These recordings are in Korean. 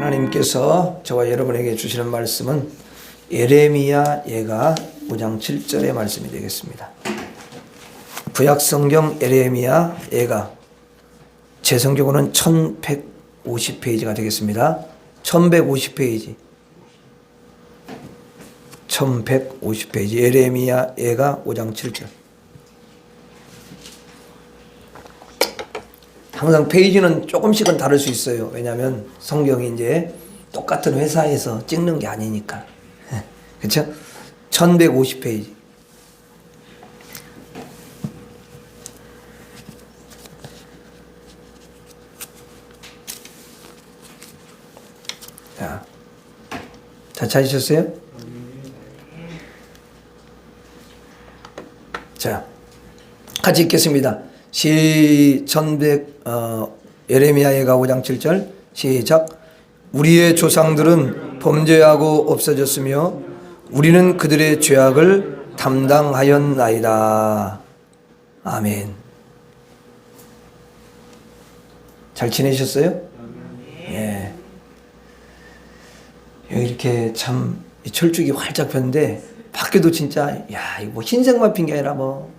하나님께서 저와 여러분에게 주시는 말씀은 예레미야 예가 5장 7절의 말씀이 되겠습니다. 구약성경 예레미야 예가 제 성경으로는 1150페이지가 되겠습니다. 1150페이지 1150페이지 예레미야 예가 5장 7절. 항상 페이지는 조금씩은 다를 수 있어요. 왜냐하면 성경이 이제 똑같은 회사에서 찍는 게 아니니까. 그렇죠? 1150페이지. 자, 다 찾으셨어요? 자, 같이 읽겠습니다. 예레미야 예가 5장 7절 시작. 우리의 조상들은 범죄하고 없어졌으며 우리는 그들의 죄악을 담당하였나이다. 아멘. 잘 지내셨어요? 예. 여기 이렇게 참 철쭉이 활짝 폈는데 밖에도 진짜 야, 이거 뭐 흰색만 핀 게 아니라 뭐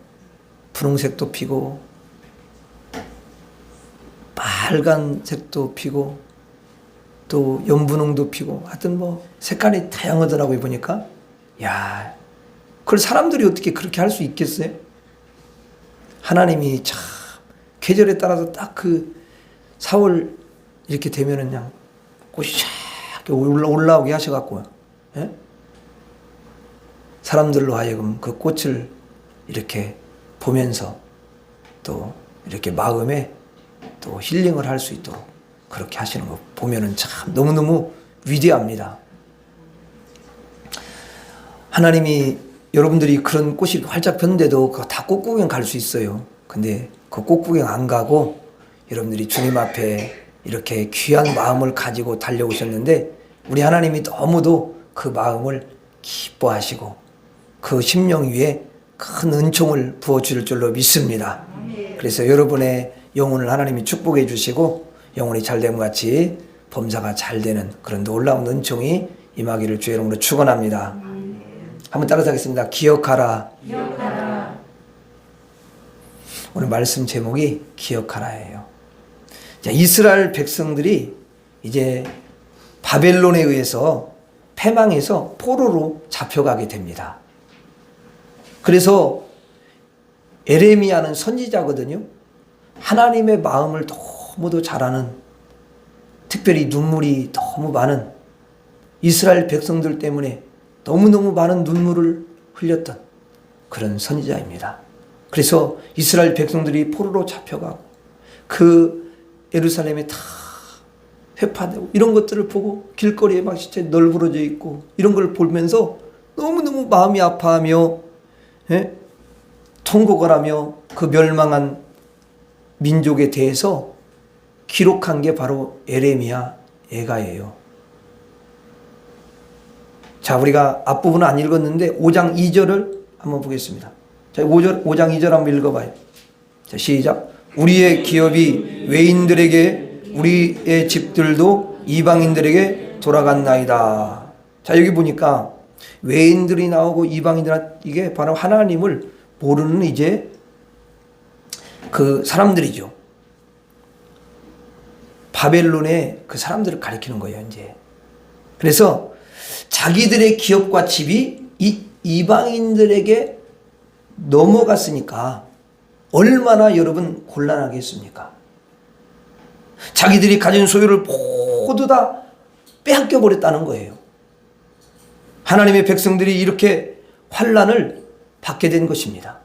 분홍색도 피고 빨간색도 피고 또 연분홍도 피고 하여튼 뭐 색깔이 다양하더라고요. 보니까 야, 그걸 사람들이 어떻게 그렇게 할 수 있겠어요? 하나님이 참 계절에 따라서 딱 그 4월 이렇게 되면은 그냥 꽃이 쫙 올라오게 하셔갖고요. 예? 사람들로 하여금 그 꽃을 이렇게 보면서 또 이렇게 마음에 또 힐링을 할 수 있도록 그렇게 하시는 거 보면은 참 너무너무 위대합니다. 하나님이 여러분들이 그런 꽃이 활짝 폈는데도 그거 다 꽃구경 갈 수 있어요. 근데 그 꽃구경 안 가고 여러분들이 주님 앞에 이렇게 귀한 마음을 가지고 달려오셨는데 우리 하나님이 너무도 그 마음을 기뻐하시고 그 심령 위에 큰 은총을 부어줄 줄로 믿습니다. 그래서 여러분의 영혼을 하나님이 축복해 주시고 영혼이 잘됨과 같이 범사가 잘 되는 그런 놀라운 은총이 임하기를 주의 이름으로 축원합니다. 한번 따라서 하겠습니다. 기억하라. 기억하라. 오늘 말씀 제목이 기억하라예요. 자, 이스라엘 백성들이 이제 바벨론에 의해서 패망해서 포로로 잡혀가게 됩니다. 그래서 예레미야는 선지자거든요. 하나님의 마음을 너무도 잘 아는, 특별히 눈물이 너무 많은 이스라엘 백성들 때문에 너무너무 많은 눈물을 흘렸던 그런 선지자입니다. 그래서 이스라엘 백성들이 포로로 잡혀가고 그 예루살렘에 다 회파되고 이런 것들을 보고 길거리에 막 진짜 널브러져 있고 이런 걸 보면서 너무너무 마음이 아파하며 통곡을 하며 그 멸망한 민족에 대해서 기록한 게 바로 예레미야 예가예요. 자, 우리가 앞부분은 안 읽었는데 5장 2절을 한번 보겠습니다. 자, 5장 2절 한번 읽어봐요. 자, 시작. 우리의 기업이 외인들에게 우리의 집들도 이방인들에게 돌아갔나이다. 자, 여기 보니까 외인들이 나오고 이방인들, 이게 바로 하나님을 모르는 이제 그 사람들이죠. 바벨론의 그 사람들을 가리키는 거예요, 이제. 그래서 자기들의 기업과 집이 이 이방인들에게 넘어갔으니까 얼마나 여러분 곤란하겠습니까? 자기들이 가진 소유를 모두 다 빼앗겨 버렸다는 거예요. 하나님의 백성들이 이렇게 환난을 받게 된 것입니다.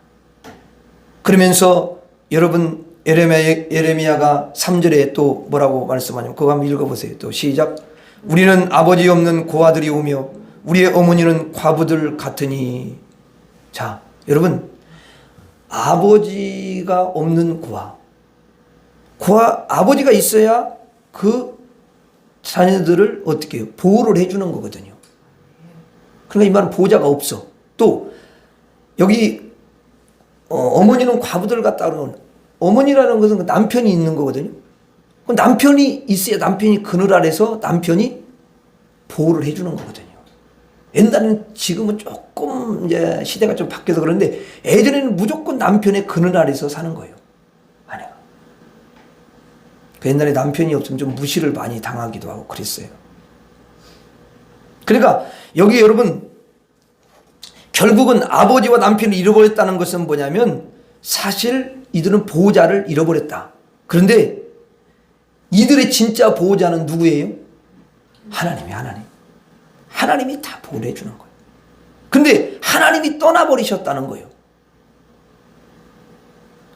그러면서 여러분 예레미야가 3절에 또 뭐라고 말씀하냐면 그거 한번 읽어보세요. 또 시작. 우리는 아버지 없는 고아들이 오며 우리의 어머니는 과부들 같으니. 자, 여러분 아버지가 없는 고아, 아버지가 있어야 그 자녀들을 어떻게 해요? 보호를 해주는 거거든요. 그러니까 이 말은 보호자가 없어. 또 여기 어머니는 과부들 같다 그러면 어머니라는 것은 남편이 있는 거거든요. 남편이 있어야 남편이 그늘 아래서 남편이 보호를 해주는 거거든요. 옛날에는 지금은 조금 이제 시대가 좀 바뀌어서 그런데 예전에는 무조건 남편의 그늘 아래서 사는 거예요. 아니야. 그 옛날에 남편이 없으면 좀 무시를 많이 당하기도 하고 그랬어요. 그러니까 여기 여러분 결국은 아버지와 남편을 잃어버렸다는 것은 뭐냐면 사실 이들은 보호자를 잃어버렸다. 그런데 이들의 진짜 보호자는 누구예요? 하나님이 하나님. 하나님이 다 보호를 해주는 거예요. 근데 하나님이 떠나버리셨다는 거예요.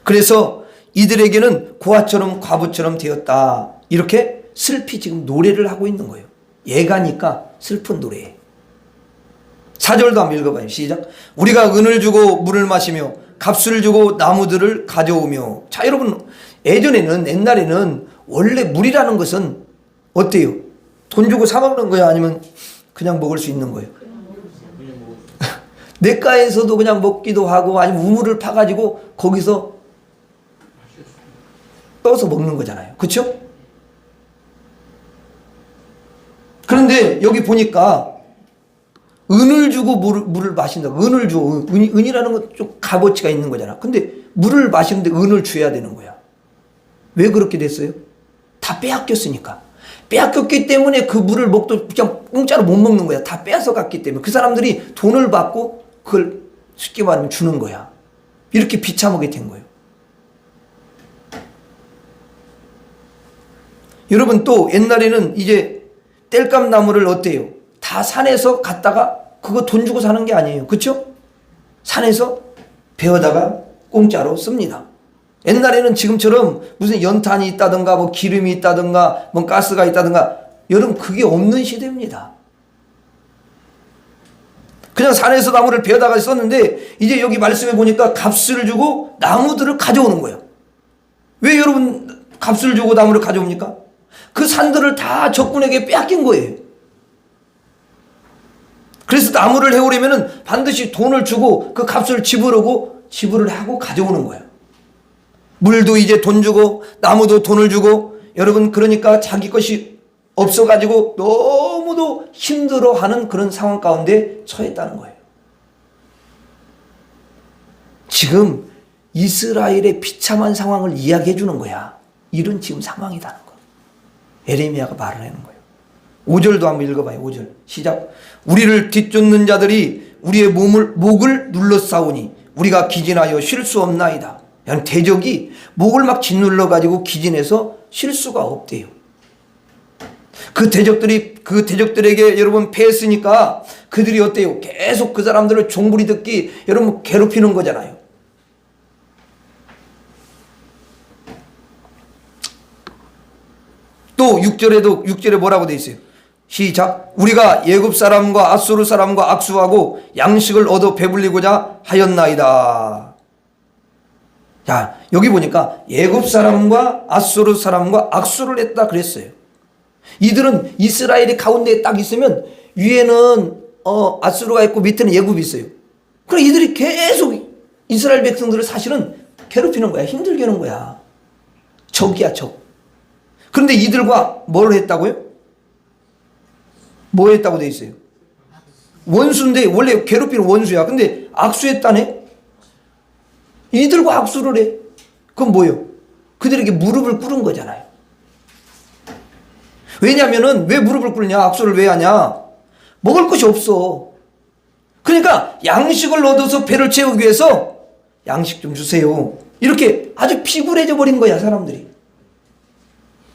그래서 이들에게는 고아처럼 과부처럼 되었다. 이렇게 슬피 지금 노래를 하고 있는 거예요. 예가니까 슬픈 노래예요. 4절도 한번 읽어봐요. 시작. 우리가 은을 주고 물을 마시며 값을 주고 나무들을 가져오며. 자, 여러분 예전에는 옛날에는 원래 물이라는 것은 어때요? 돈 주고 사 먹는 거야? 아니면 그냥 먹을 수 있는 거예요? 냇가에서도 그냥 먹기도 하고 아니면 우물을 파가지고 거기서 떠서 먹는 거잖아요. 그렇죠? 그런데 여기 보니까 은을 주고 물을 마신다. 은을 줘. 은이라는 건 좀 값어치가 있는 거잖아. 근데 물을 마시는데 은을 줘야 되는 거야. 왜 그렇게 됐어요? 다 빼앗겼으니까. 빼앗겼기 때문에 그 물을 먹도 그냥 공짜로 못 먹는 거야. 다 빼앗아 갔기 때문에. 그 사람들이 돈을 받고 그걸 쉽게 말하면 주는 거야. 이렇게 비참하게 된 거예요. 여러분 또 옛날에는 이제 땔감 나무를 어때요? 다 산에서 갔다가 그거 돈 주고 사는 게 아니에요. 그렇죠? 산에서 베어다가 공짜로 씁니다. 옛날에는 지금처럼 무슨 연탄이 있다든가 뭐 기름이 있다든가 뭐 가스가 있다든가 여러분 그게 없는 시대입니다. 그냥 산에서 나무를 베어다가 썼는데 이제 여기 말씀해 보니까 값을 주고 나무들을 가져오는 거예요. 왜 여러분 값을 주고 나무를 가져옵니까? 그 산들을 다 적군에게 빼앗긴 거예요. 그래서 나무를 해오려면 반드시 돈을 주고 그 값을 지불을 하고 가져오는 거예요. 물도 이제 돈 주고 나무도 돈을 주고 여러분 그러니까 자기 것이 없어가지고 너무도 힘들어하는 그런 상황 가운데 처했다는 거예요. 지금 이스라엘의 비참한 상황을 이야기해 주는 거야. 이런 지금 상황이라는 거. 에레미야가 말을 하는 거예요. 5절도 한번 읽어봐요. 5절 시작. 우리를 뒤쫓는 자들이 우리의 목을 눌러싸우니 우리가 기진하여 쉴 수 없나이다. 대적이 목을 막 짓눌러 가지고 기진해서 쉴 수가 없대요. 그 대적들에게 여러분 패했으니까 그들이 어때요? 계속 그 사람들을 종부리 듣기 여러분 괴롭히는 거잖아요. 또 6절에 뭐라고 돼 있어요? 시작. 우리가 애굽 사람과 아수르 사람과 악수하고 양식을 얻어 배불리고자 하였나이다. 자, 여기 보니까 애굽 사람과 아수르 사람과 악수를 했다 그랬어요. 이들은 이스라엘이 가운데에 딱 있으면 위에는 아수르가 있고 밑에는 애굽이 있어요. 그럼 이들이 계속 이스라엘 백성들을 사실은 괴롭히는 거야. 힘들게 하는 거야. 적이야, 적. 그런데 이들과 뭘 했다고요? 뭐 했다고 돼 있어요? 원수인데 원래 괴롭히는 원수야. 근데 악수했다네? 이들과 악수를 해. 그건 뭐예요? 그들에게 무릎을 꿇은 거잖아요. 왜냐면은 왜 무릎을 꿇냐? 악수를 왜 하냐? 먹을 것이 없어. 그러니까 양식을 얻어서 배를 채우기 위해서 양식 좀 주세요. 이렇게 아주 피곤해져 버린 거야, 사람들이.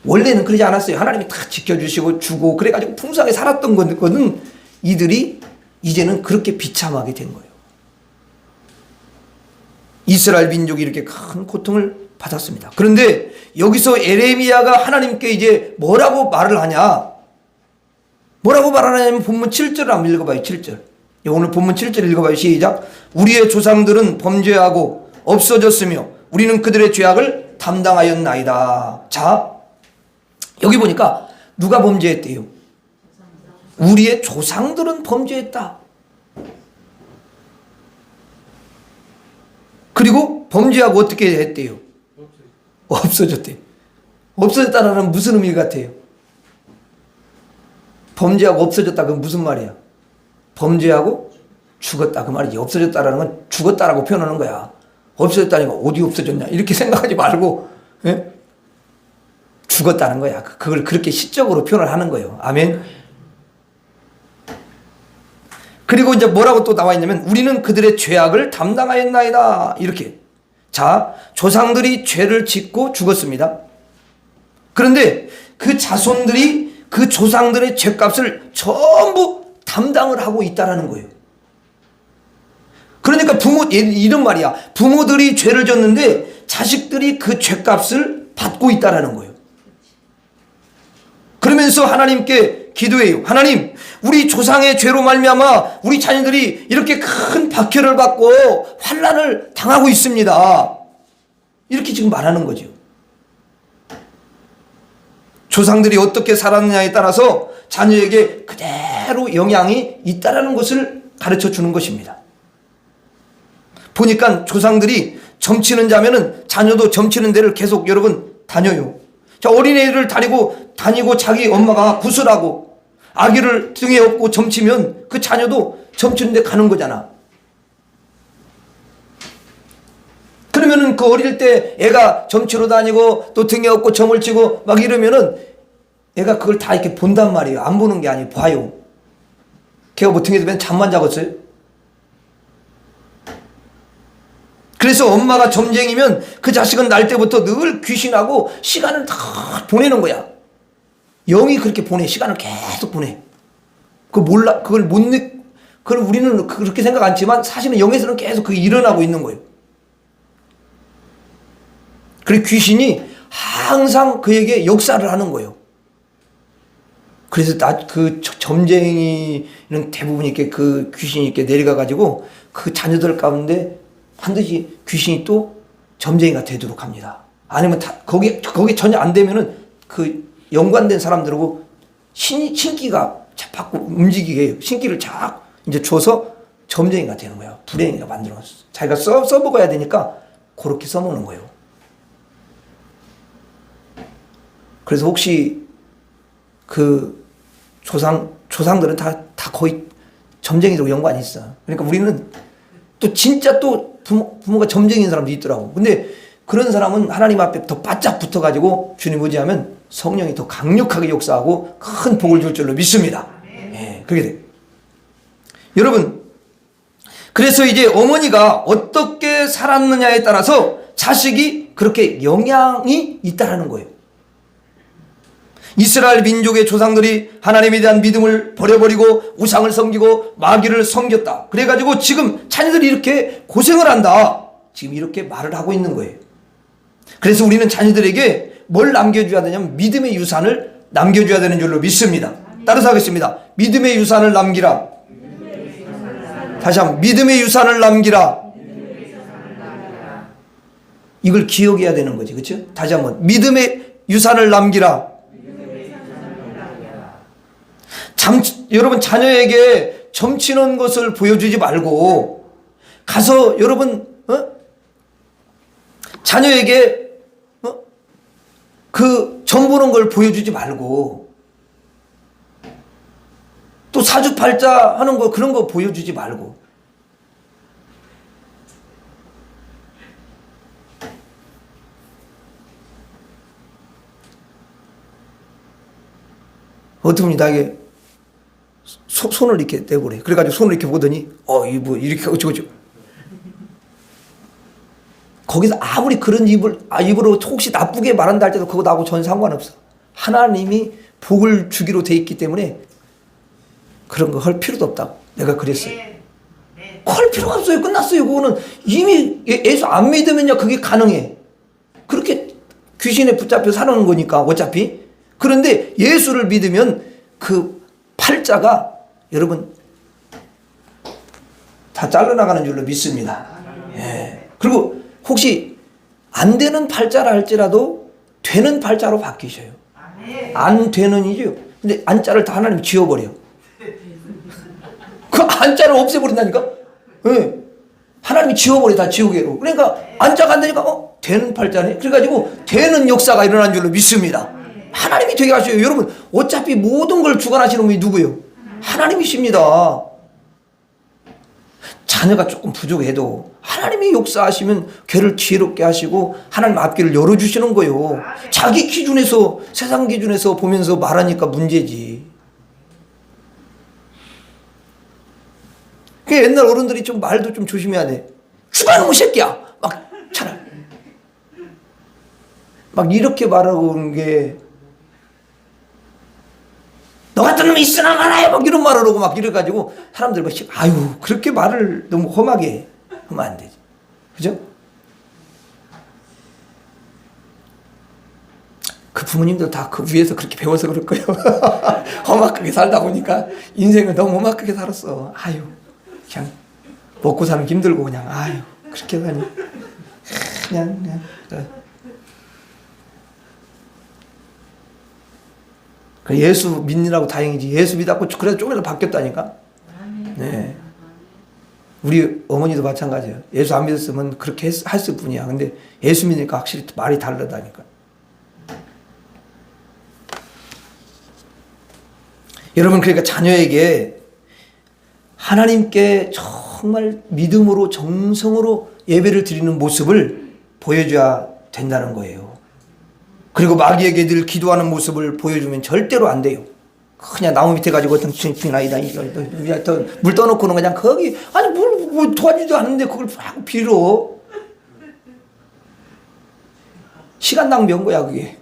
원래는 그러지 않았어요. 하나님이 다 지켜주시고 주고 그래가지고 풍성하게 살았던 거는 이들이 이제는 그렇게 비참하게 된 거예요. 이스라엘 민족이 이렇게 큰 고통을 받았습니다. 그런데 여기서 에레미야가 하나님께 이제 뭐라고 말을 하냐? 뭐라고 말하냐면 본문 7절을 한번 읽어봐요. 7절. 오늘 본문 7절 읽어봐요. 시작. 우리의 조상들은 범죄하고 없어졌으며 우리는 그들의 죄악을 담당하였나이다. 자, 여기 보니까 누가 범죄했대요? 우리의 조상들은 범죄했다. 그리고 범죄하고 어떻게 했대요? 없어졌대요. 없어졌다는 무슨 의미 같아요? 범죄하고 없어졌다 그건 무슨 말이야? 범죄하고 죽었다 그 말이지. 없어졌다라는 건 죽었다라고 표현하는 거야. 없어졌다니까 어디 없어졌냐 이렇게 생각하지 말고, 예? 죽었다는 거야. 그걸 그렇게 시적으로 표현을 하는 거예요. 아멘. 그리고 이제 뭐라고 또 나와 있냐면 우리는 그들의 죄악을 담당하였나이다 이렇게. 자, 조상들이 죄를 짓고 죽었습니다. 그런데 그 자손들이 그 조상들의 죄값을 전부 담당을 하고 있다라는 거예요. 그러니까 이런 말이야. 부모들이 죄를 졌는데 자식들이 그 죄값을 받고 있다라는 거예요. 그러면서 하나님께 기도해요. 하나님, 우리 조상의 죄로 말미암아 우리 자녀들이 이렇게 큰 박해를 받고 환난을 당하고 있습니다. 이렇게 지금 말하는 거죠. 조상들이 어떻게 살았느냐에 따라서 자녀에게 그대로 영향이 있다라는 것을 가르쳐 주는 것입니다. 보니까 조상들이 점치는 자면은 자녀도 점치는 데를 계속 여러분 다녀요. 자, 어린애를 다니고 자기 엄마가 구슬하고 아기를 등에 업고 점치면 그 자녀도 점치는 데 가는 거잖아. 그러면은 그 어릴 때 애가 점치러 다니고 또 등에 업고 점을 치고 막 이러면은 애가 그걸 다 이렇게 본단 말이에요. 안 보는 게 아니에요. 봐요. 걔가 뭐 등에 두면 잠만 자겠어요? 그래서 엄마가 점쟁이면 그 자식은 날 때부터 늘 귀신하고 시간을 다 보내는 거야. 영이 그렇게 보내. 시간을 계속 보내. 그걸 우리는 그렇게 생각 않지만 사실은 영에서는 계속 그게 일어나고 있는 거예요. 그리고 귀신이 항상 그에게 역사를 하는 거예요. 그래서 그 점쟁이는 대부분 이렇게 그 귀신이 이렇게 내려가가지고 그 자녀들 가운데 반드시 귀신이 또 점쟁이가 되도록 합니다. 아니면 거기 전혀 안 되면은 그 연관된 사람들하고 신기가 자꾸 움직이게 해요. 신기를 쫙 이제 줘서 점쟁이가 되는 거예요. 불행이가 만들어놨어. 자기가 써먹어야 되니까 그렇게 써먹는 거예요. 그래서 혹시 그 조상들은 다 거의 점쟁이도 연관이 있어. 그러니까 우리는 또 진짜 또 부모가 점쟁이인 사람도 있더라고. 근데 그런 사람은 하나님 앞에 더 바짝 붙어가지고 주님 의지하면 성령이 더 강력하게 역사하고 큰 복을 줄 줄로 믿습니다. 예, 그렇게 돼. 여러분, 그래서 이제 어머니가 어떻게 살았느냐에 따라서 자식이 그렇게 영향이 있다라는 거예요. 이스라엘 민족의 조상들이 하나님에 대한 믿음을 버려버리고 우상을 섬기고 마귀를 섬겼다. 그래가지고 지금 자녀들이 이렇게 고생을 한다. 지금 이렇게 말을 하고 있는 거예요. 그래서 우리는 자녀들에게 뭘 남겨줘야 되냐면 믿음의 유산을 남겨줘야 되는 줄로 믿습니다. 따라서 하겠습니다. 믿음의 유산을 남기라. 다시 한번 믿음의 유산을 남기라. 이걸 기억해야 되는 거지. 그렇죠? 다시 한번 믿음의 유산을 남기라. 여러분 자녀에게 점치는 것을 보여주지 말고 가서 여러분 자녀에게 그 점 보는 걸 보여주지 말고 또 사주팔자 하는 거 그런 거 보여주지 말고 어떤 분이 나에게 손을 이렇게 내보래. 그래가지고 손을 이렇게 보더니 이거 이렇게 어쩌고저쩌고. 거기서 아무리 그런 입으로 혹시 나쁘게 말한다 할 때도 그거 나하고 전혀 상관없어. 하나님이 복을 주기로 돼 있기 때문에 그런 거 할 필요도 없다고 내가 그랬어요. 할 필요가 없어요. 끝났어요. 그거는 이미 예수 안 믿으면요 그게 가능해. 그렇게 귀신에 붙잡혀 사는 거니까 어차피. 그런데 예수를 믿으면 그 팔자가 여러분 다 잘라나가는 줄로 믿습니다. 예. 그리고 혹시 안 되는 팔자라 할지라도 되는 팔자로 바뀌셔요. 안 되는 이죠. 근데 안자를 다 하나님이 지워버려. 그 안자를 없애버린다니까. 예. 하나님이 지워버려. 다 지우개로. 그러니까 안자가 안 되니까 되는 팔자네. 그래가지고 되는 역사가 일어난 줄로 믿습니다. 하나님이 되게 하셔요. 여러분, 어차피 모든 걸 주관하시는 분이 누구예요? 하나님이십니다. 자녀가 조금 부족해도 하나님이 역사하시면 걔를 지혜롭게 하시고 하나님 앞길을 열어주시는 거예요. 자기 기준에서, 세상 기준에서 보면서 말하니까 문제지. 그 옛날 어른들이 좀 말도 좀 조심해야 돼. 죽어놈의 새끼야! 막 차라리. 막 이렇게 말하는 게, 너 같은 놈이 있으나 말아요! 막 이런 말을 하고 막 이래가지고 사람들 막, 아유, 그렇게 말을 너무 험하게 하면 안 되지. 그죠? 그 부모님들 다 그 위에서 그렇게 배워서 그럴 거예요. 험악하게 살다 보니까 인생을 너무 험악하게 살았어. 아유, 그냥 먹고 사는 힘들고 그냥, 아유, 그렇게 사니. 그냥. 예수 믿느라고 다행이지. 예수 믿었고 그래서 조금이라도 바뀌었다니까. 네. 우리 어머니도 마찬가지예요. 예수 안 믿었으면 그렇게 했을 뿐이야. 근데 예수 믿으니까 확실히 말이 다르다니까. 여러분, 그러니까 자녀에게 하나님께 정말 믿음으로 정성으로 예배를 드리는 모습을 보여줘야 된다는 거예요. 그리고 마귀에게 늘 기도하는 모습을 보여주면 절대로 안 돼요. 그냥 나무 밑에 가지고 어떤 아이다 물 떠놓고는 그냥 거기 아니 뭘 도와주지도 않는데 그걸 막 빌어. 시간 낭비한 거야 그게.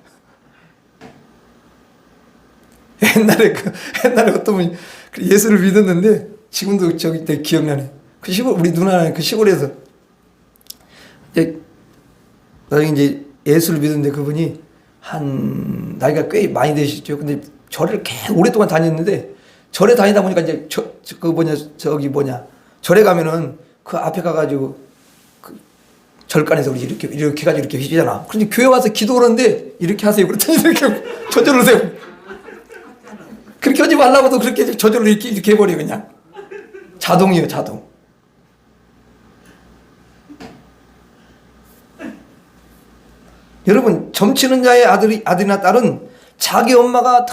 옛날에 어떤 분이 예수를 믿었는데 지금도 저기 때 기억나네. 그 시골 우리 누나는 그 시골에서 이제 예수를 믿었는데 그분이 한 나이가 꽤 많이 되시죠. 근데 절을 꽤 오랫동안 다녔는데 절에 다니다 보니까 이제 절에 가면은 그 앞에 가가지고 그 절간에서 우리 이렇게 가지고 이렇게 하잖아. 그런데 교회 와서 기도하는데 이렇게 하세요. 그랬더니 이렇게 저절로 세요. 그렇게 하지 말라고도 그렇게 저절로 이렇게 해버려 그냥. 자동이에요, 자동. 여러분, 점치는 자의 아들이나 딸은 자기 엄마가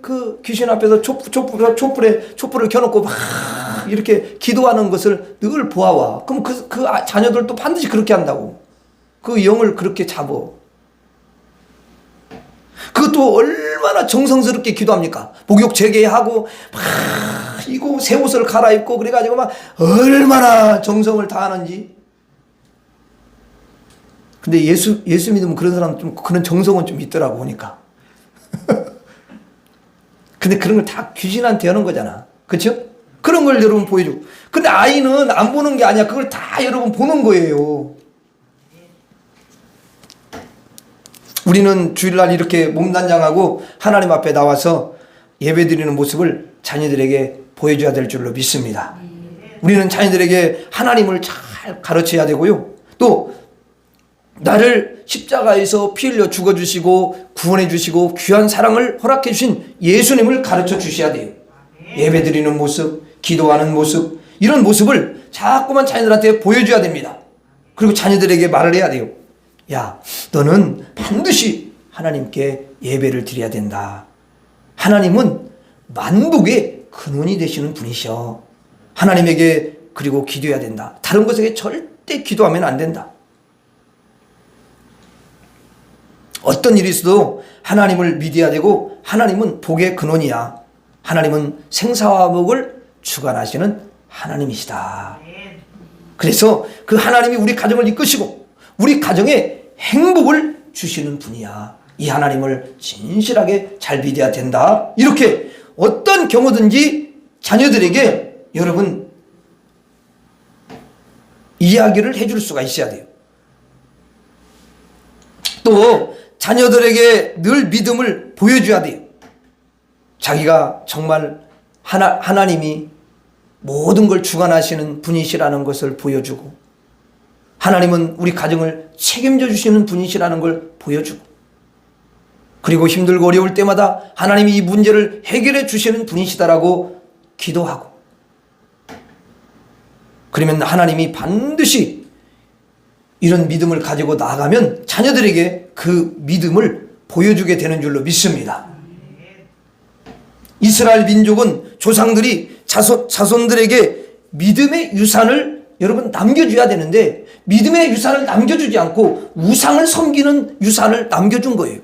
그 귀신 앞에서 촛불을 켜놓고 막 이렇게 기도하는 것을 늘 보아와. 그럼 그 자녀들도 반드시 그렇게 한다고. 그 영을 그렇게 잡어. 그것도 얼마나 정성스럽게 기도합니까? 목욕 재개하고 막 이거 새 옷을 갈아입고 그래가지고 막 얼마나 정성을 다하는지. 근데 예수 믿으면 그런 사람 좀 그런 정성은 좀 있더라고 보니까. 근데 그런 걸 다 귀신한테 하는 거잖아. 그렇죠? 그런 걸 여러분 보여주고. 근데 아이는 안 보는 게 아니야. 그걸 다 여러분 보는 거예요. 우리는 주일날 이렇게 몸단장하고 하나님 앞에 나와서 예배드리는 모습을 자녀들에게 보여줘야 될 줄로 믿습니다. 우리는 자녀들에게 하나님을 잘 가르쳐야 되고요. 또 나를 십자가에서 피 흘려 죽어주시고 구원해주시고 귀한 사랑을 허락해주신 예수님을 가르쳐 주셔야 돼요. 예배드리는 모습, 기도하는 모습, 이런 모습을 자꾸만 자녀들한테 보여줘야 됩니다. 그리고 자녀들에게 말을 해야 돼요. 야, 너는 반드시 하나님께 예배를 드려야 된다. 하나님은 만복의 근원이 되시는 분이셔. 하나님에게 그리고 기도해야 된다. 다른 것에게 절대 기도하면 안 된다. 어떤 일이 있어도 하나님을 믿어야 되고 하나님은 복의 근원이야. 하나님은 생사와 복을 주관하시는 하나님이시다. 그래서 그 하나님이 우리 가정을 이끄시고 우리 가정에 행복을 주시는 분이야. 이 하나님을 진실하게 잘 믿어야 된다. 이렇게 어떤 경우든지 자녀들에게 여러분 이야기를 해줄 수가 있어야 돼요. 또 자녀들에게 늘 믿음을 보여줘야 돼요. 자기가 정말 하나님이 모든 걸 주관하시는 분이시라는 것을 보여주고 하나님은 우리 가정을 책임져 주시는 분이시라는 걸 보여주고 그리고 힘들고 어려울 때마다 하나님이 이 문제를 해결해 주시는 분이시다라고 기도하고 그러면 하나님이 반드시 이런 믿음을 가지고 나아가면 자녀들에게 그 믿음을 보여주게 되는 줄로 믿습니다. 이스라엘 민족은 조상들이 자손들에게 믿음의 유산을 여러분 남겨줘야 되는데 믿음의 유산을 남겨주지 않고 우상을 섬기는 유산을 남겨준 거예요.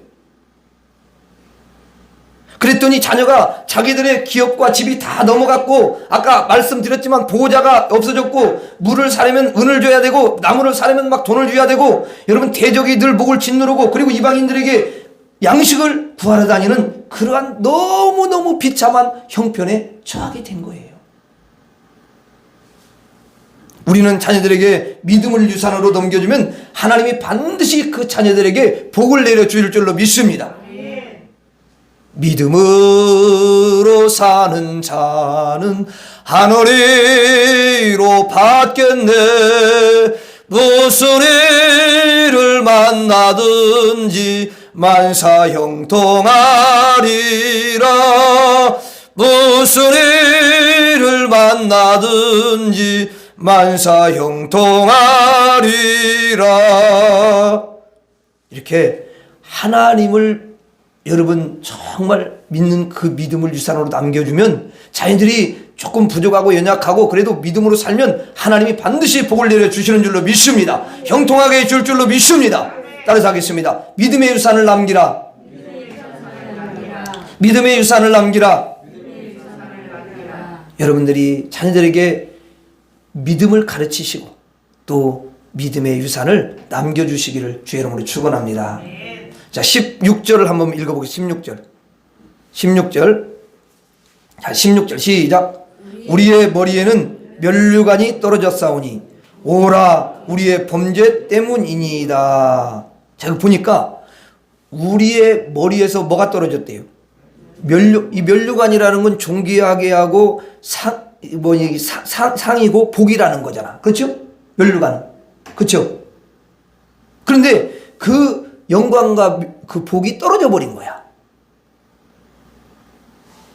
그랬더니 자녀가 자기들의 기업과 집이 다 넘어갔고, 아까 말씀드렸지만 보호자가 없어졌고, 물을 사려면 은을 줘야 되고, 나무를 사려면 막 돈을 줘야 되고, 여러분 대적이 늘 목을 짓누르고, 그리고 이방인들에게 양식을 구하러 다니는 그러한 너무너무 비참한 형편에 처하게 된 거예요. 우리는 자녀들에게 믿음을 유산으로 넘겨주면 하나님이 반드시 그 자녀들에게 복을 내려주실 줄로 믿습니다. 믿음으로 사는 자는 하늘이로 받겠네. 무슨 일을 만나든지 만사 형통하리라. 무슨 일을 만나든지 만사 형통하리라. 이렇게 하나님을 여러분 정말 믿는 그 믿음을 유산으로 남겨주면 자녀들이 조금 부족하고 연약하고 그래도 믿음으로 살면 하나님이 반드시 복을 내려주시는 줄로 믿습니다. 형통하게 해줄 줄로 믿습니다. 따라서 하겠습니다. 믿음의 유산을 남기라. 믿음의 유산을 남기라. 여러분들이 자녀들에게 믿음을 가르치시고 또 믿음의 유산을 남겨주시기를 주의 이름으로 축원합니다. 자, 16절을 한번 읽어보겠습니다. 16절. 자, 16절 시작. 우리의 머리에는 면류관이 떨어졌사오니 오라 우리의 범죄 때문이니이다. 제가 보니까 우리의 머리에서 뭐가 떨어졌대요? 이 면류관이라는 건 존귀하게 하고 상이고 복이라는 거잖아. 그렇죠? 면류관은. 그렇죠? 그런데 그 영광과 그 복이 떨어져 버린 거야.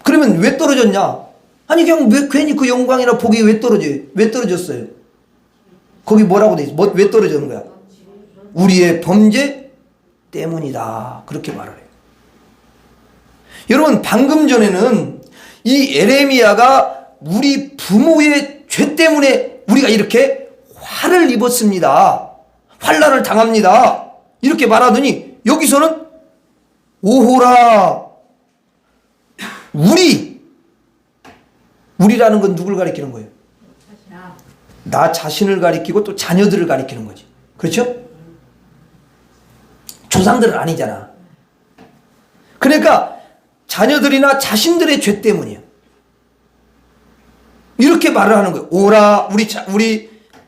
그러면 왜 떨어졌냐? 아니 그냥 왜 괜히 그 영광이나 복이 왜 떨어졌어요? 거기 뭐라고 돼 있어? 왜 떨어지는 거야? 우리의 범죄 때문이다. 그렇게 말을 해요. 여러분 방금 전에는 이 에레미야가 우리 부모의 죄 때문에 우리가 이렇게 화를 입었습니다. 환난을 당합니다. 이렇게 말하더니 여기서는 오호라 우리라는 건 누굴 가리키는 거예요? 나 자신을 가리키고 또 자녀들을 가리키는 거지. 그렇죠? 조상들은 아니잖아. 그러니까 자녀들이나 자신들의 죄 때문이에요. 이렇게 말을 하는 거예요. 오라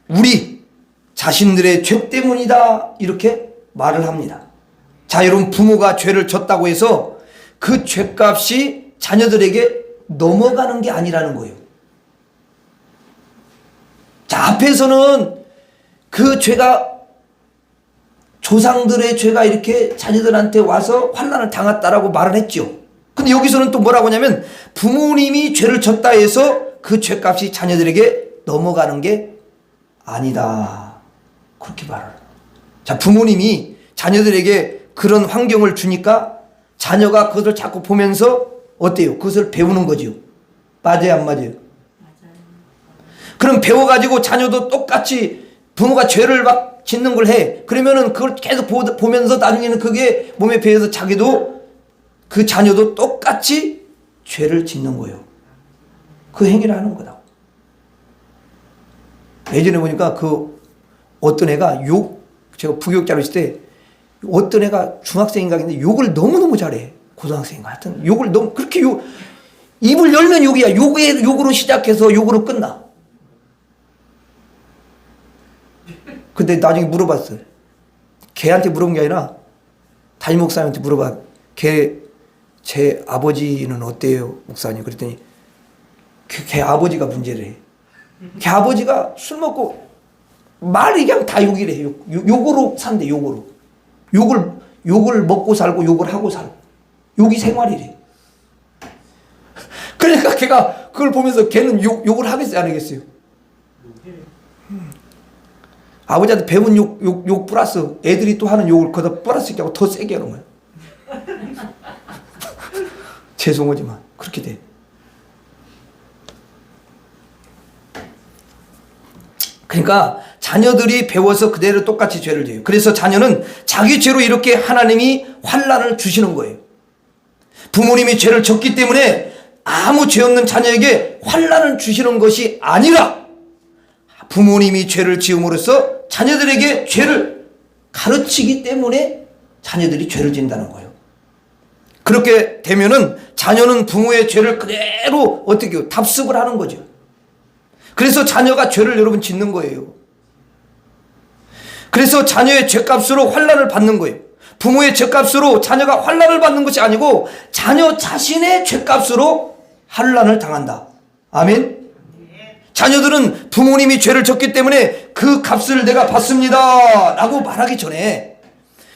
우리 자신들의 죄 때문이다. 이렇게 말을 합니다. 자, 여러분 부모가 죄를 졌다고 해서 그 죄값이 자녀들에게 넘어가는 게 아니라는 거예요. 자, 앞에서는 그 죄가 조상들의 죄가 이렇게 자녀들한테 와서 환난을 당했다라고 말을 했죠. 근데 여기서는 또 뭐라고 하냐면 부모님이 죄를 졌다 해서 그 죄값이 자녀들에게 넘어가는 게 아니다. 그렇게 말을 해요. 자, 부모님이 자녀들에게 그런 환경을 주니까 자녀가 그것을 자꾸 보면서 어때요? 그것을 배우는 거죠. 맞아요, 안 맞아요? 그럼 배워가지고 자녀도 똑같이 부모가 죄를 막 짓는 걸 해. 그러면은 그걸 계속 보면서 나중에는 그게 몸에 배어서 자기도 그 자녀도 똑같이 죄를 짓는 거예요. 그 행위를 하는 거다. 예전에 보니까 그 어떤 애가 제가 부교육자로 있을 때 어떤 애가 중학생인가 했는데 욕을 너무너무 잘해. 고등학생인가 하여튼 욕을 너무 그렇게 입을 열면 욕이야. 욕으로 시작해서 욕으로 끝나. 근데 나중에 물어봤어. 걔한테 물어본 게 아니라 담임 목사님한테 물어봐. 제 아버지는 어때요, 목사님? 그랬더니 걔 아버지가 문제래. 걔 아버지가 술 먹고 말이 그냥 다 욕이래. 욕으로 산대. 욕으로. 욕을 먹고 살고 욕을 하고 살고. 욕이 생활이래. 그러니까 걔가 그걸 보면서 걔는 욕을 하겠어요, 안 하겠어요? 아버지한테 배운 욕 플러스 애들이 또 하는 욕을 거기다 플러스 이렇게 하고 더 세게 하는 거야. 죄송하지만 그렇게 돼. 그러니까 자녀들이 배워서 그대로 똑같이 죄를 져요. 그래서 자녀는 자기 죄로 이렇게 하나님이 환난을 주시는 거예요. 부모님이 죄를 졌기 때문에 아무 죄 없는 자녀에게 환난을 주시는 것이 아니라 부모님이 죄를 지음으로써 자녀들에게 죄를 가르치기 때문에 자녀들이 죄를 진다는 거예요. 그렇게 되면은 자녀는 부모의 죄를 그대로 어떻게 해요? 답습을 하는 거죠. 그래서 자녀가 죄를 여러분 짓는 거예요. 그래서 자녀의 죄값으로 환난을 받는 거예요. 부모의 죄값으로 자녀가 환난을 받는 것이 아니고 자녀 자신의 죄값으로 환난을 당한다. 아멘. 자녀들은 부모님이 죄를 졌기 때문에 그 값을 내가 받습니다 라고 말하기 전에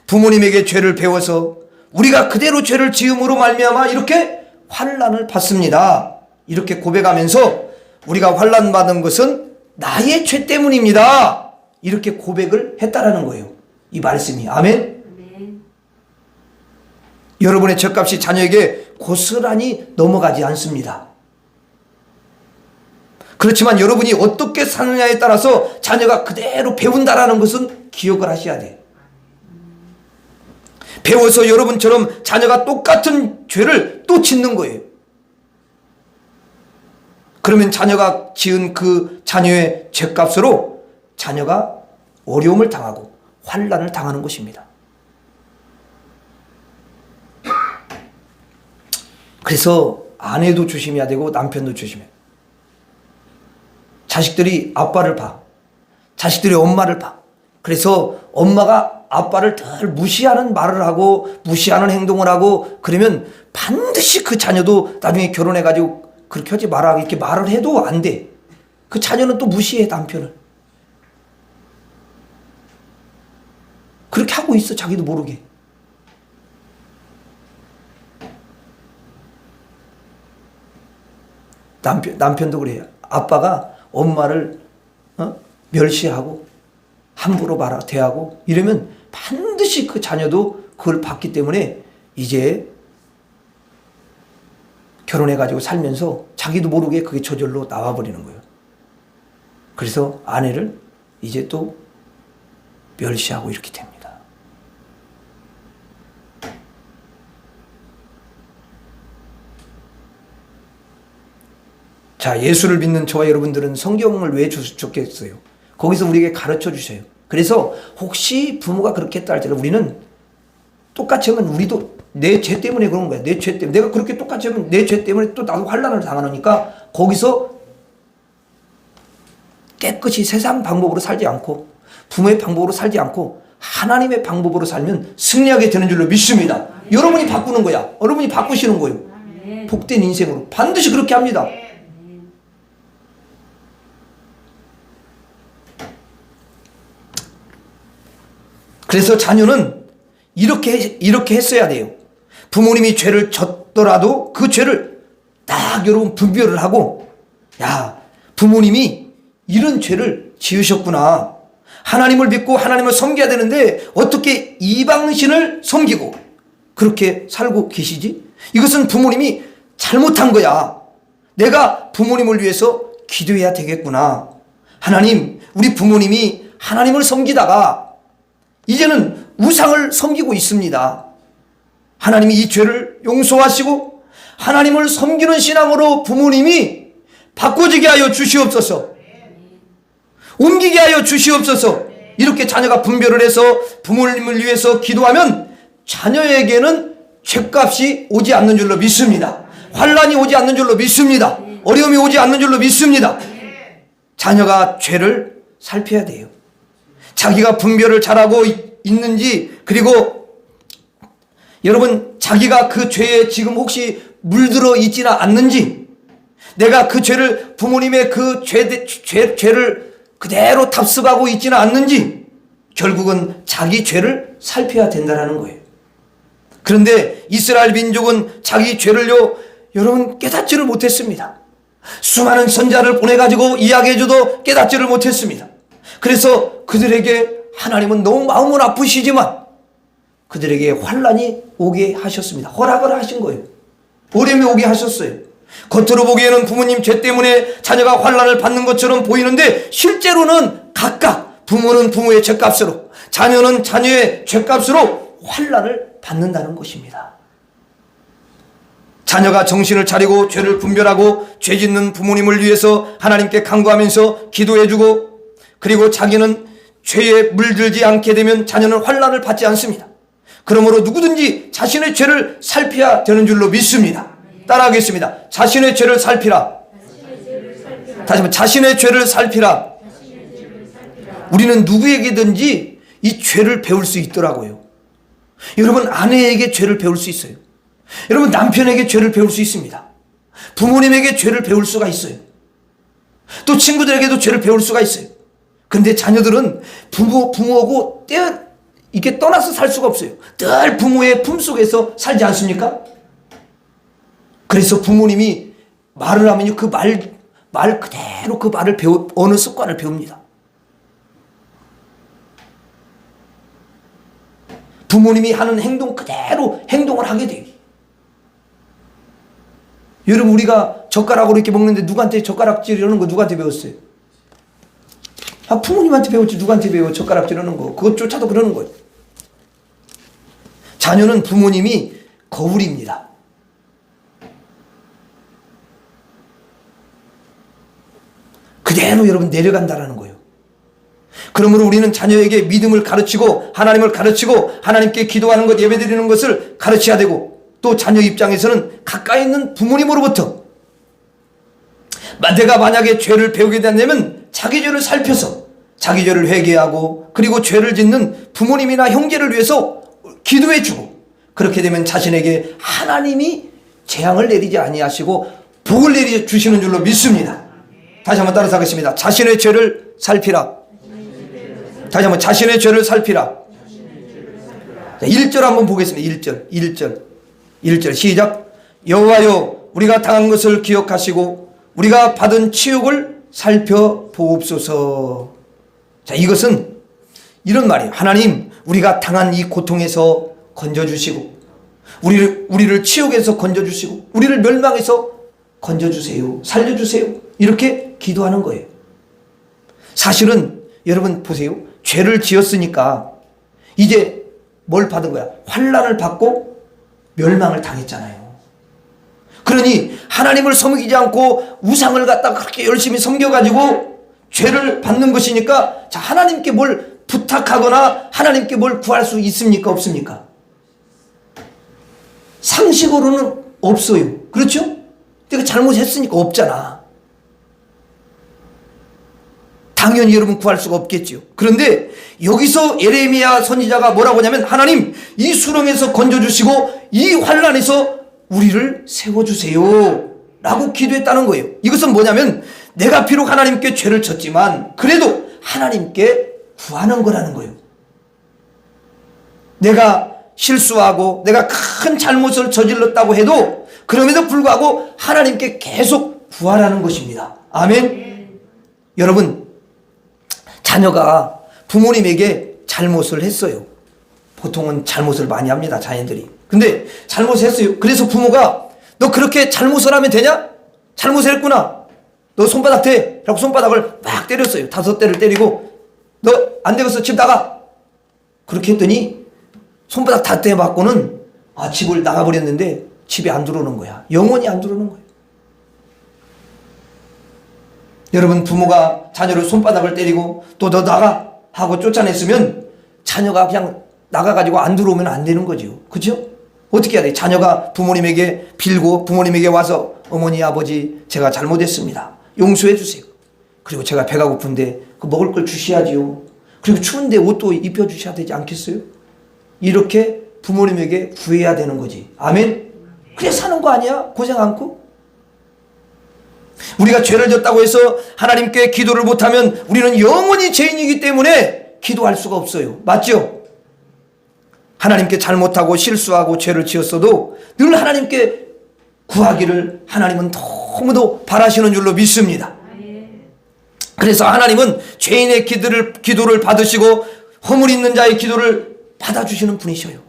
부모님에게 죄를 배워서 우리가 그대로 죄를 지음으로 말미암아 이렇게 환난을 받습니다. 이렇게 고백하면서 우리가 환난 받은 것은 나의 죄 때문입니다. 이렇게 고백을 했다라는 거예요. 이 말씀이. 아멘. 여러분의 죄값이 자녀에게 고스란히 넘어가지 않습니다. 그렇지만 여러분이 어떻게 사느냐에 따라서 자녀가 그대로 배운다라는 것은 기억을 하셔야 돼요. 배워서 여러분처럼 자녀가 똑같은 죄를 또 짓는 거예요. 그러면 자녀가 지은 그 자녀의 죄값으로 자녀가 어려움을 당하고 환난을 당하는 것입니다. 그래서 아내도 조심해야 되고 남편도 조심해야 돼요. 자식들이 아빠를 봐. 자식들이 엄마를 봐. 그래서 엄마가 아빠를 덜 무시하는 말을 하고 무시하는 행동을 하고 그러면 반드시 그 자녀도 나중에 결혼해가지고 그렇게 하지 마라 이렇게 말을 해도 안 돼. 그 자녀는 또 무시해 남편을. 그렇게 하고 있어 자기도 모르게. 남편도 그래요. 아빠가 엄마를 멸시하고 함부로 대하고 이러면 반드시 그 자녀도 그걸 봤기 때문에 이제 결혼해가지고 살면서 자기도 모르게 그게 저절로 나와버리는 거예요. 그래서 아내를 이제 또 멸시하고 이렇게 됩니다. 자, 예수를 믿는 저와 여러분들은 성경을 왜 좋겠어요? 거기서 우리에게 가르쳐 주셔요. 그래서 혹시 부모가 그렇게 했다 할지라도 우리는 똑같이 하면 우리도 내 죄 때문에 그런 거야. 내 죄 때문에. 내가 그렇게 똑같이 하면 내 죄 때문에 또 나도 환난을 당하니까 거기서 깨끗이 세상 방법으로 살지 않고 부모의 방법으로 살지 않고 하나님의 방법으로 살면 승리하게 되는 줄로 믿습니다. 여러분이 바꾸는 거야. 여러분이 바꾸시는 거예요. 복된 인생으로. 반드시 그렇게 합니다. 그래서 자녀는 이렇게 했어야 돼요. 부모님이 죄를 졌더라도 그 죄를 딱 여러분 분별을 하고 야, 부모님이 이런 죄를 지으셨구나. 하나님을 믿고 하나님을 섬겨야 되는데 어떻게 이방신을 섬기고 그렇게 살고 계시지? 이것은 부모님이 잘못한 거야. 내가 부모님을 위해서 기도해야 되겠구나. 하나님, 우리 부모님이 하나님을 섬기다가 이제는 우상을 섬기고 있습니다. 하나님이 이 죄를 용서하시고 하나님을 섬기는 신앙으로 부모님이 바꿔지게 하여 주시옵소서. 옮기게 하여 주시옵소서. 이렇게 자녀가 분별을 해서 부모님을 위해서 기도하면 자녀에게는 죄값이 오지 않는 줄로 믿습니다. 환난이 오지 않는 줄로 믿습니다. 어려움이 오지 않는 줄로 믿습니다. 자녀가 죄를 살펴야 돼요. 자기가 분별을 잘하고 있는지, 그리고 여러분 자기가 그 죄에 지금 혹시 물들어 있지는 않는지, 내가 그 죄를 부모님의 그 죄를 그대로 답습하고 있지는 않는지 결국은 자기 죄를 살펴야 된다는 거예요. 그런데 이스라엘 민족은 자기 죄를요 여러분 깨닫지를 못했습니다. 수많은 선자를 보내가지고 이야기해줘도 깨닫지를 못했습니다. 그래서 그들에게 하나님은 너무 마음은 아프시지만 그들에게 환난이 오게 하셨습니다. 허락을 하신 거예요. 어려움이 오게 하셨어요. 겉으로 보기에는 부모님 죄 때문에 자녀가 환난을 받는 것처럼 보이는데 실제로는 각각 부모는 부모의 죄값으로, 자녀는 자녀의 죄값으로 환난을 받는다는 것입니다. 자녀가 정신을 차리고 죄를 분별하고 죄 짓는 부모님을 위해서 하나님께 간구하면서 기도해주고, 그리고 자기는 죄에 물들지 않게 되면 자녀는 환난을 받지 않습니다. 그러므로 누구든지 자신의 죄를 살펴야 되는 줄로 믿습니다. 따라하겠습니다. 자신의 죄를 살피라. 다시 한번, 자신의 죄를 살피라. 우리는 누구에게든지 이 죄를 배울 수 있더라고요. 여러분, 아내에게 죄를 배울 수 있어요. 여러분, 남편에게 죄를 배울 수 있습니다. 부모님에게 죄를 배울 수가 있어요. 또 친구들에게도 죄를 배울 수가 있어요. 근데 자녀들은 부모하고 이게 떠나서 살 수가 없어요. 늘 부모의 품속에서 살지 않습니까? 그래서 부모님이 말을 하면요, 그 말 그대로 그 말을 어느 습관을 배웁니다. 부모님이 하는 행동 그대로 행동을 하게 돼요. 여러분, 우리가 젓가락으로 이렇게 먹는데 누구한테 젓가락질 이러는 거 누구한테 배웠어요? 부모님한테 배웠지. 누구한테 배워? 젓가락질 하는 거. 그것조차도 그러는 거예요. 자녀는 부모님이 거울입니다. 그대로 여러분 내려간다라는 거예요. 그러므로 우리는 자녀에게 믿음을 가르치고 하나님을 가르치고 하나님께 기도하는 것, 예배드리는 것을 가르쳐야 되고, 또 자녀 입장에서는 가까이 있는 부모님으로부터 내가 만약에 죄를 배우게 된다면 자기 죄를 살펴서 자기 죄를 회개하고, 그리고 죄를 짓는 부모님이나 형제를 위해서 기도해 주고, 그렇게 되면 자신에게 하나님이 재앙을 내리지 아니하시고 복을 내려 주시는 줄로 믿습니다. 다시 한번 따라서 하겠습니다. 자신의 죄를 살피라. 다시 한번, 자신의 죄를 살피라. 1절 한번 보겠습니다. 1절 시작. 여호와여, 우리가 당한 것을 기억하시고 우리가 받은 치욕을 살펴보옵소서. 자, 이것은 이런 말이에요. 하나님, 우리가 당한 이 고통에서 건져주시고, 우리를 치욕에서 건져주시고, 우리를 멸망에서 건져주세요. 살려주세요. 이렇게 기도하는 거예요. 사실은 여러분 보세요. 죄를 지었으니까 이제 뭘 받은 거야? 환난을 받고 멸망을 당했잖아요. 그러니 하나님을 섬기지 않고 우상을 갖다가 그렇게 열심히 섬겨가지고 죄를 받는 것이니까, 자, 하나님께 뭘 부탁하거나 하나님께 뭘 구할 수 있습니까? 없습니까? 상식으로는 없어요. 그렇죠? 내가 잘못했으니까 없잖아. 당연히 여러분 구할 수가 없겠죠. 그런데 여기서 예레미야 선지자가 뭐라고 하냐면, 하나님, 이 수렁에서 건져주시고 이 환난에서 우리를 세워주세요 라고 기도했다는 거예요. 이것은 뭐냐면, 내가 비록 하나님께 죄를 졌지만 그래도 하나님께 구하는 거라는 거예요. 내가 실수하고 내가 큰 잘못을 저질렀다고 해도 그럼에도 불구하고 하나님께 계속 구하라는 것입니다. 아멘. 여러분, 자녀가 부모님에게 잘못을 했어요. 보통은 잘못을 많이 합니다, 자녀들이. 근데 잘못했어요. 그래서 부모가 너 그렇게 잘못을 하면 되냐? 잘못을 했구나. 너 손바닥 대. 라고 손바닥을 막 때렸어요. 5대를 때리고, 너 안 되겠어, 집 나가. 그렇게 했더니 손바닥 다 떼맞고는 집을 나가버렸는데 집에 안 들어오는 거야. 영원히 안 들어오는 거예요. 여러분, 부모가 자녀를 손바닥을 때리고 또 너 나가 하고 쫓아냈으면 자녀가 그냥 나가가지고 안 들어오면 안 되는 거죠. 그죠? 어떻게 해야 돼? 자녀가 부모님에게 빌고 부모님에게 와서, 어머니, 아버지, 제가 잘못했습니다. 용서해 주세요. 그리고 제가 배가 고픈데 그 먹을 걸 주셔야지요. 그리고 추운데 옷도 입혀주셔야 되지 않겠어요? 이렇게 부모님에게 구해야 되는 거지. 아멘? 그래 사는 거 아니야? 고생 않고? 우리가 죄를 졌다고 해서 하나님께 기도를 못하면 우리는 영원히 죄인이기 때문에 기도할 수가 없어요. 맞죠? 하나님께 잘못하고 실수하고 죄를 지었어도 늘 하나님께 구하기를 하나님은 너무도 바라시는 줄로 믿습니다. 그래서 하나님은 죄인의 기도를 받으시고 허물 있는 자의 기도를 받아주시는 분이셔요.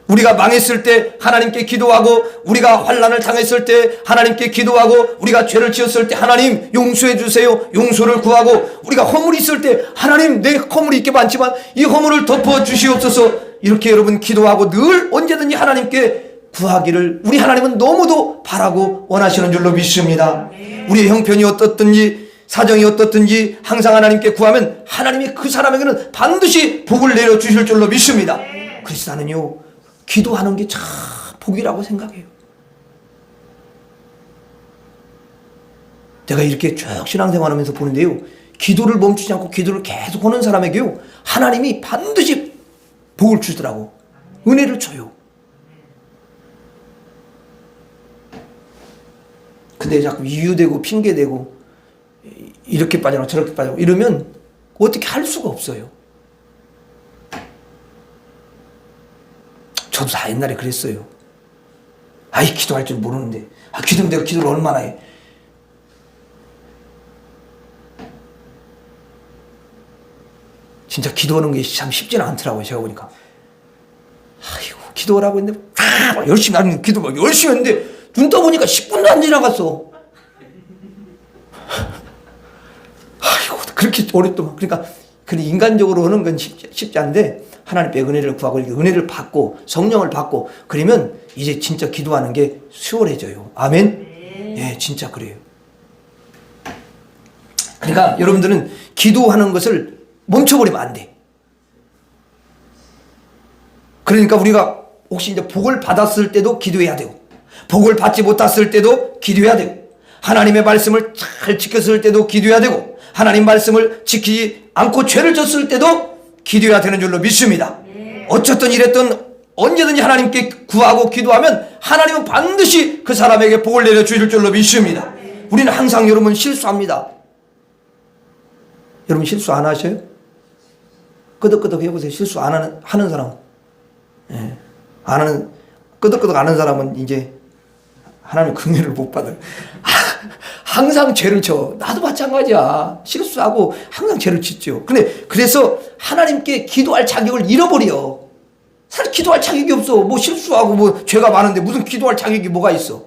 우리가 망했을 때 하나님께 기도하고, 우리가 환난을 당했을 때 하나님께 기도하고, 우리가 죄를 지었을 때 하나님 용서해 주세요, 용서를 구하고, 우리가 허물이 있을 때 하나님 내 허물이 있게 많지만 이 허물을 덮어 주시옵소서, 이렇게 여러분 기도하고 늘 언제든지 하나님께 구하기를 우리 하나님은 너무도 바라고 원하시는 줄로 믿습니다. 우리의 형편이 어떻든지 사정이 어떻든지 항상 하나님께 구하면 하나님이 그 사람에게는 반드시 복을 내려주실 줄로 믿습니다. 그래서 나는요, 기도하는 게 참 복이라고 생각해요. 제가 이렇게 쭉 신앙생활하면서 보는데요, 기도를 멈추지 않고 기도를 계속 하는 사람에게요, 하나님이 반드시 복을 주더라고. 은혜를 줘요. 근데 자꾸 이유되고 핑계대고 이렇게 빠져나고 저렇게 빠져나고 이러면 어떻게 할 수가 없어요. 저도 다 옛날에 그랬어요. 아이, 기도할 줄 모르는데. 기도면 내가 기도를 얼마나 해. 진짜 기도하는 게 참 쉽지는 않더라고요, 제가 보니까. 아이고, 기도하라고 했는데, 열심히 하는 기도 막 열심히 했는데, 눈 떠보니까 10분도 안 지나갔어. 아이고, 그렇게 어렵더만. 그러니까, 인간적으로 하는 건 쉽지 않은데, 하나님께 은혜를 구하고, 은혜를 받고, 성령을 받고, 그러면 이제 진짜 기도하는 게 수월해져요. 아멘? 예, 진짜 그래요. 그러니까 여러분들은 기도하는 것을 멈춰버리면 안 돼. 그러니까 우리가 혹시 이제 복을 받았을 때도 기도해야 되고, 복을 받지 못했을 때도 기도해야 되고, 하나님의 말씀을 잘 지켰을 때도 기도해야 되고, 하나님 말씀을 지키지 않고 죄를 졌을 때도 기도해야 되는 줄로 믿습니다. 어쨌든 이랬든 언제든지 하나님께 구하고 기도하면 하나님은 반드시 그 사람에게 복을 내려주실 줄로 믿습니다. 우리는 항상 여러분 실수합니다. 여러분 실수 안 하셔요? 끄덕끄덕 해보세요. 실수 안 하는 사람. 예. 안 하는, 끄덕끄덕 안 하는 사람은 이제 하나님의 긍휼을 못 받아요. 항상 죄를 져. 나도 마찬가지야. 실수하고 항상 죄를 짓죠. 그래서 하나님께 기도할 자격을 잃어버려. 사실 기도할 자격이 없어. 뭐 실수하고 뭐 죄가 많은데 무슨 기도할 자격이 뭐가 있어.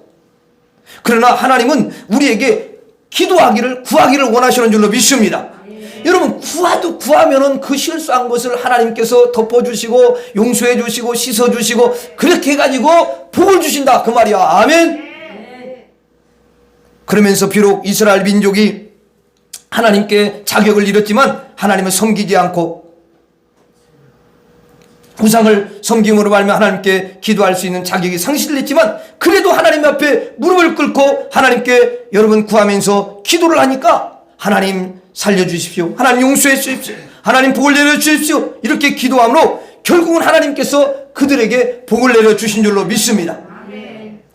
그러나 하나님은 우리에게 구하기를 원하시는 줄로 믿습니다. 여러분, 구하면은 그 실수한 것을 하나님께서 덮어주시고 용서해주시고 씻어주시고 그렇게 해가지고 복을 주신다, 그 말이야. 아멘. 그러면서 비록 이스라엘 민족이 하나님께 자격을 잃었지만 하나님을 섬기지 않고 우상을 섬김으로 말미암아 하나님께 기도할 수 있는 자격이 상실됐지만 그래도 하나님 앞에 무릎을 꿇고 하나님께 여러분 구하면서 기도를 하니까 하나님 살려주십시오, 하나님 용서해 주십시오, 하나님 복을 내려주십시오, 이렇게 기도함으로 결국은 하나님께서 그들에게 복을 내려주신 줄로 믿습니다.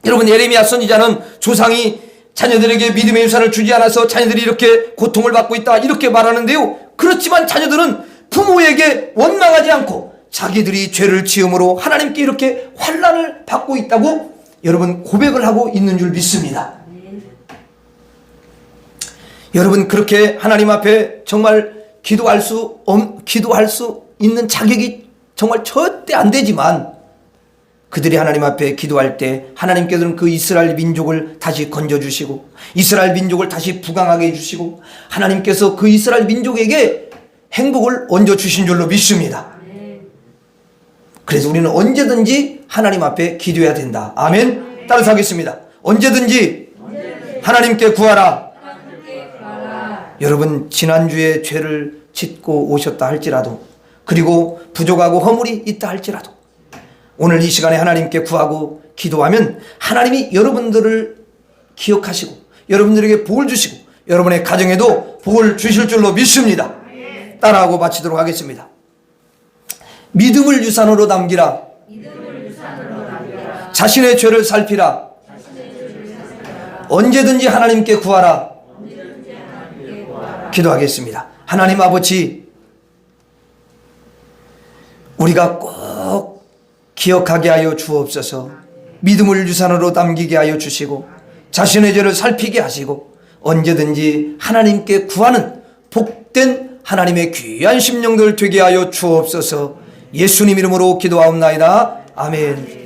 여러분, 예레미야 선지자는 조상이 자녀들에게 믿음의 유산을 주지 않아서 자녀들이 이렇게 고통을 받고 있다, 이렇게 말하는데요, 그렇지만 자녀들은 부모에게 원망하지 않고 자기들이 죄를 지음으로 하나님께 이렇게 환난을 받고 있다고 여러분 고백을 하고 있는 줄 믿습니다. 여러분, 그렇게 하나님 앞에 정말 기도할 수 있는 자격이 정말 절대 안 되지만 그들이 하나님 앞에 기도할 때 하나님께서는 그 이스라엘 민족을 다시 건져주시고 이스라엘 민족을 다시 부강하게 해주시고 하나님께서 그 이스라엘 민족에게 행복을 얹어주신 줄로 믿습니다. 그래서 우리는 언제든지 하나님 앞에 기도해야 된다. 아멘. 따라서 하겠습니다. 언제든지 하나님께 구하라. 여러분, 지난주에 죄를 짓고 오셨다 할지라도, 그리고 부족하고 허물이 있다 할지라도 오늘 이 시간에 하나님께 구하고 기도하면 하나님이 여러분들을 기억하시고 여러분들에게 복을 주시고 여러분의 가정에도 복을 주실 줄로 믿습니다. 따라하고 마치도록 하겠습니다. 믿음을 유산으로 남기라. 자신의 죄를 살피라. 언제든지 하나님께 구하라. 기도하겠습니다. 하나님 아버지, 우리가 꼭 기억하게 하여 주옵소서. 믿음을 유산으로 남기게 하여 주시고 자신의 죄를 살피게 하시고 언제든지 하나님께 구하는 복된 하나님의 귀한 심령들 되게 하여 주옵소서. 예수님 이름으로 기도하옵나이다. 아멘.